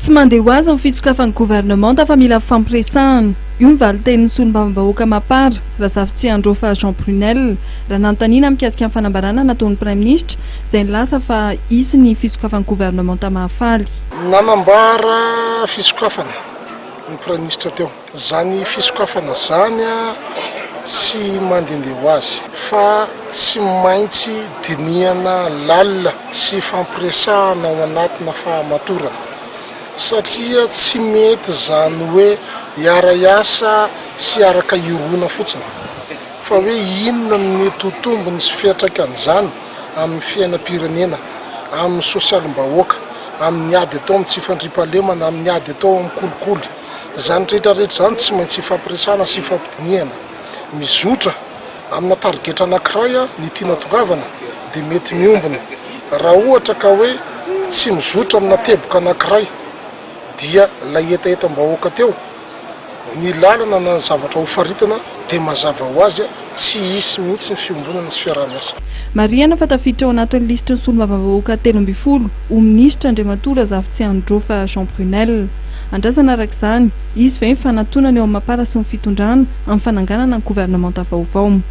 Tsy mandeha ho azy ny fisokafan'ny governemanta fa mila fifampiresahana. Io ny valitenin'ny solombavambahoaka Mapar, Razafitsiandraofa Brunelle, raha nanontaniana mikasika ny fanambarana nataon'ny Prime Ministre, izay nilasa fa hisy ny fisokafan'ny governemanta mahafaly. Nanambara fisokafana ny Prime Ministre teo. Zany fisokafana zany tsy mandehandeha ho azy fa tsy maintsy dinihana lalina sy fampiresahana ao anatina fahamatorana. Satria tsy mety zany hoe hiara-iasa sy araka irona fotsiny fa hoe inona no mety ho tombony sy fiatrakan'izany amin'ny fiainam-pirenena, amin'ny sosialim-bahoaka, amin'ny ady atao amin'ny tsy fandriam-pahalemana, amin'ny ady atao amin'ny kolikoly. Zany rehetrarehetra zany tsy maintsy fampiresahana sy fampidinihana. Mizotra amina tarigetra anankiray ny tiana tongavana dia mety miombona. Raha ohatra ka hoe tsy mizotra amina teboka anankiray dia lay etaetam-bahoaka teo ny lalana na zavatra hofaritana dia mazava ho azy tsy hisy mihitsy ny fiombonana sy fiaraha-miasa. Marihana fa tafiditra ao anatin'ny lisitry ny solombavambahoaka 13 ho minisitra andriamatoa Razafitsiandraofa Brunelle. Andrasana arak'izany, izy ve ny fanantonana eo amin'ny Mapar sy ny fitondrana amin'ny fananganana ny governemanta vaovao.